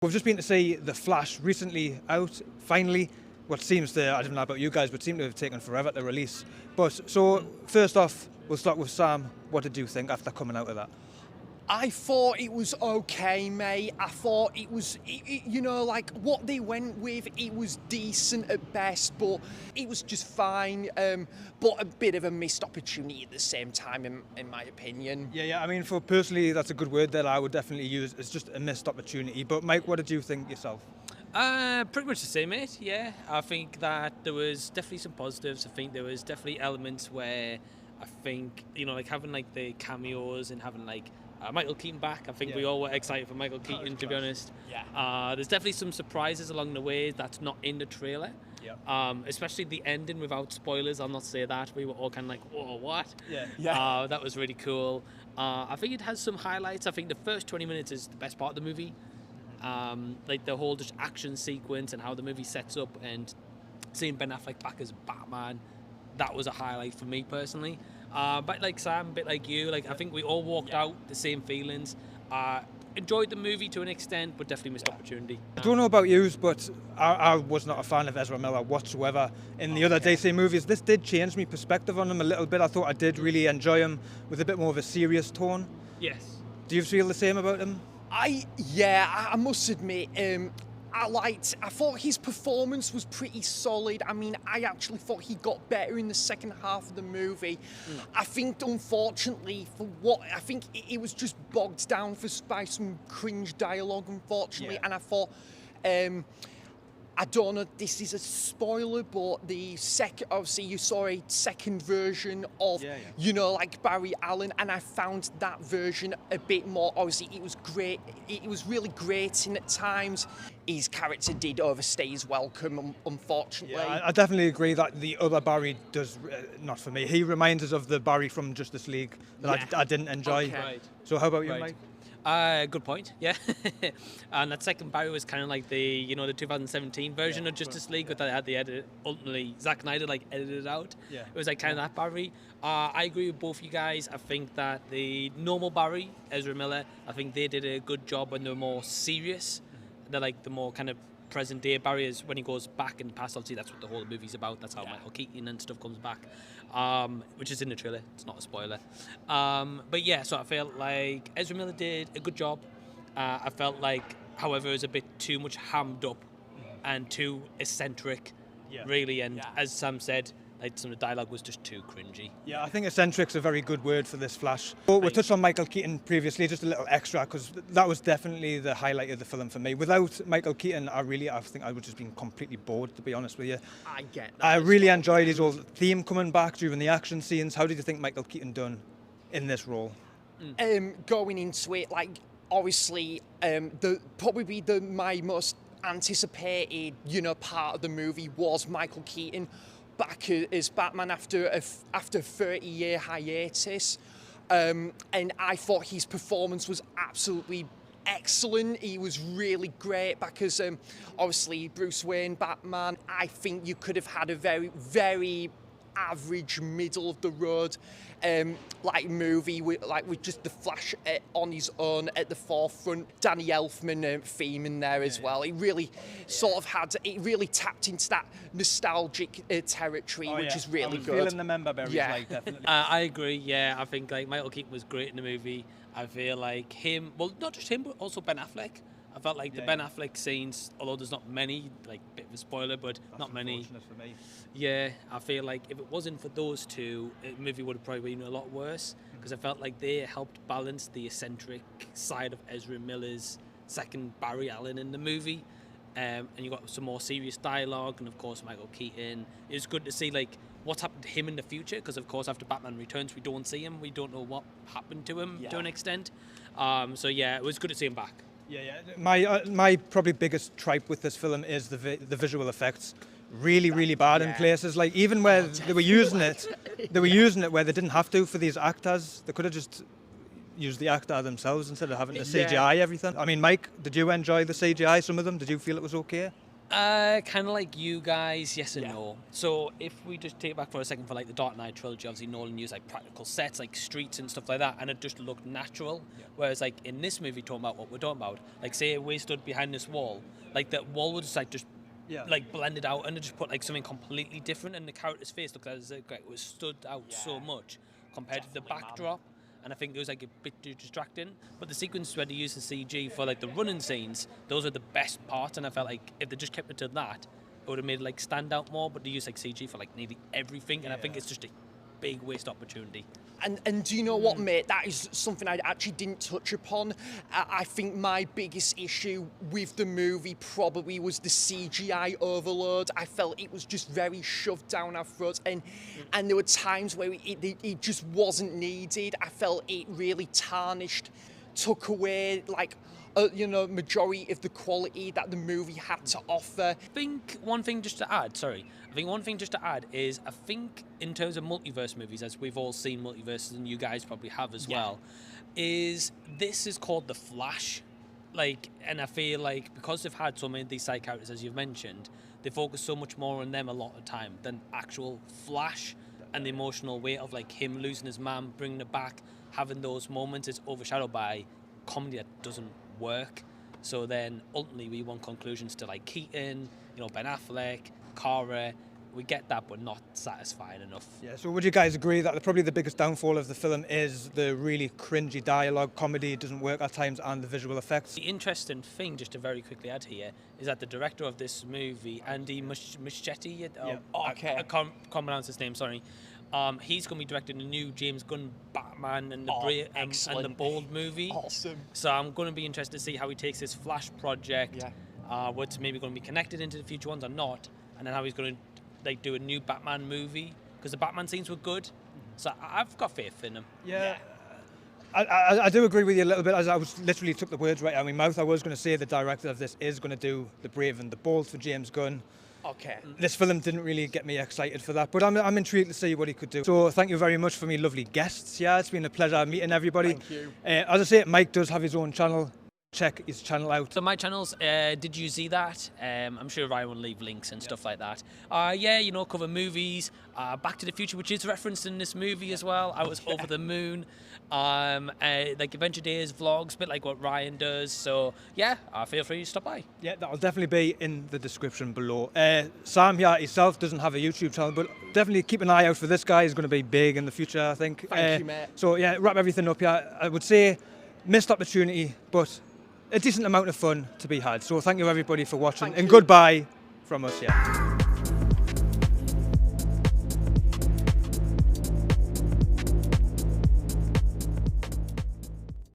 We've just been to see The Flash recently out, finally. What seems to, I don't know about you guys, but seem to have taken forever to release. But so, first off, we'll start with Sam. What did you think after coming out of that? I thought it was okay, mate. I thought it was, like what they went with, it was decent at best, but it was just fine. But a bit of a missed opportunity at the same time, in my opinion. Yeah. I mean, for personally, that's a good word that I would definitely use. It's just a missed opportunity. But Mike, what did you think yourself? Pretty much the same, mate. Yeah, I think that there was definitely some positives. I think there was definitely elements where I think, like having like the cameos and having like Michael Keaton back. I think we all were excited for Michael Keaton, to be honest. Yeah. There's definitely some surprises along the way that's not in the trailer. Yeah. Especially the ending, without spoilers. I'll not say that. We were all kind of like, whoa, what? Yeah. That was really cool. I think it has some highlights. I think the first 20 minutes is the best part of the movie. Like the whole just action sequence and how the movie sets up, and seeing Ben Affleck back as Batman, that was a highlight for me personally. But like Sam, a bit like you, like I think we all walked out the same feelings. Enjoyed the movie to an extent, but definitely missed opportunity. I don't know about you, but I was not a fan of Ezra Miller whatsoever in the other DC movies. This did change my perspective on him a little bit. I thought I did really enjoy him with a bit more of a serious tone. Yes. Do you feel the same about him? I must admit, I thought his performance was pretty solid. I mean, I actually thought he got better in the second half of the movie. I think, unfortunately, it was just bogged down by some cringe dialogue, unfortunately. Yeah. And I thought, I don't know, this is a spoiler, but obviously you saw a second version of, like Barry Allen, and I found that version a bit more, obviously it was great, it was really grating at times. His character did overstay his welcome, unfortunately. Yeah, I definitely agree that the other Barry does, not for me. He reminds us of the Barry from Justice League that I didn't enjoy. Okay. Right. So how about you, Mike? Good point. Yeah, and that second Barry was kind of like the 2017 version of Justice League, but that had the edit. Ultimately, Zack Snyder edited it out. Yeah. It was like kind of that Barry. I agree with both you guys. I think that the normal Barry, Ezra Miller, I think they did a good job when they were more serious. They're like the more kind of present day barriers when he goes back in the past. Obviously, that's what the whole movie's about. That's how Michael Keaton and stuff comes back, which is in the trailer. It's not a spoiler. But yeah, so I felt like Ezra Miller did a good job. I felt like, however, it was a bit too much hammed up and too eccentric, really. And as Sam said, like some of the dialogue was just too cringy. Yeah, I think eccentric's a very good word for this Flash. But we touched on Michael Keaton previously, just a little extra, because that was definitely the highlight of the film for me. Without Michael Keaton, I think I would just been completely bored, to be honest with you. I get that. I really enjoyed his whole theme coming back during the action scenes. How did you think Michael Keaton done in this role? Going into it, like obviously, my most anticipated, part of the movie was Michael Keaton back as Batman after a 30-year hiatus, and I thought his performance was absolutely excellent. He was really great because obviously Bruce Wayne Batman, I think you could have had a very, very average, middle of the road movie with just the Flash on his own at the forefront. Danny Elfman theme in there as well. It really it really tapped into that nostalgic territory, which is really good. Feeling the member berries, definitely. I agree. Yeah, I think like Michael Keaton was great in the movie. I feel like him, well, not just him, but also Ben Affleck. I felt like the Ben Affleck scenes, although there's not many, like bit of a spoiler, but That's not many. Unfortunate for me. Yeah, I feel like if it wasn't for those two, the movie would have probably been a lot worse, because I felt like they helped balance the eccentric side of Ezra Miller's second Barry Allen in the movie. And you got some more serious dialogue, and of course Michael Keaton. It's good to see like what's happened to him in the future, because of course after Batman Returns we don't see him, we don't know what happened to him to an extent. So yeah, it was good to see him back. Yeah. My probably biggest tripe with this film is the visual effects. Really bad in places. Like even where they were using it, where they didn't have to for these actors. They could have just used the actor themselves instead of having to CGI everything. I mean, Mike, did you enjoy the CGI? Some of them, did you feel it was okay? Kind of like you guys, yes and Yeah. no. So if we just take it back for a second for like the Dark Knight trilogy, obviously Nolan used like practical sets, like streets and stuff like that, and it just looked natural. Whereas like in this movie, talking about what we're talking about, like say we stood behind this wall, like that wall was just like blended out, and it just put like something completely different, and the character's face looked as if it was stood out so much compared to the Definitely, man. backdrop. And I think it was like a bit too distracting. But the sequence where they used the CG for like the running scenes, those are the best parts. And I felt like if they just kept it to that, it would have made it like stand out more. But they use like CG for like nearly everything, and I think it's just a big waste opportunity. And do you know what, mate? That is something I actually didn't touch upon. I think my biggest issue with the movie probably was the CGI overload. I felt it was just very shoved down our throats, and there were times where it just wasn't needed. I felt it really tarnished, took away like majority of the quality that the movie had to offer. I think one thing just to add is I think in terms of multiverse movies, as we've all seen multiverses and you guys probably have as well, is this is called The Flash. Like, and I feel like because they've had so many of these side characters, as you've mentioned, they focus so much more on them a lot of time than actual Flash, and the emotional weight of like him losing his mum, bringing it back, having those moments is overshadowed by comedy that doesn't work. So then ultimately we want conclusions to like Keaton, Ben Affleck, Cara. We get that, but not satisfying enough. Yeah, so would you guys agree that probably the biggest downfall of the film is the really cringy dialogue, comedy doesn't work at times, and the visual effects? The interesting thing, just to very quickly add here, is that the director of this movie, Andy Muschietti, I can't pronounce his name, sorry. He's going to be directing a new James Gunn Batman and the Bold movie. Awesome. So I'm going to be interested to see how he takes this Flash project, what's maybe going to be connected into the future ones or not, and then how he's going to like do a new Batman movie, because the Batman scenes were good. So I've got faith in him. Yeah. I do agree with you a little bit, as I was literally took the words right out of my mouth. I was going to say the director of this is going to do The Brave and the Bold for James Gunn. Okay. This film didn't really get me excited for that, but I'm intrigued to see what he could do. So thank you very much for me lovely guests. Yeah, it's been a pleasure meeting everybody. Thank you. As I say, Mike does have his own channel. Check his channel out. So my channels, did you see that? I'm sure Ryan will leave links and stuff like that. Cover movies, Back to the Future, which is referenced in this movie as well. I was over the moon. Like Adventure Days vlogs, a bit like what Ryan does. So yeah, feel free to stop by. Yeah, that'll definitely be in the description below. Sam here himself doesn't have a YouTube channel, but definitely keep an eye out for this guy. He's going to be big in the future, I think. Thank you, mate. So yeah, wrap everything up here. I would say missed opportunity, but a decent amount of fun to be had. So thank you everybody for watching, and goodbye from us. Yeah.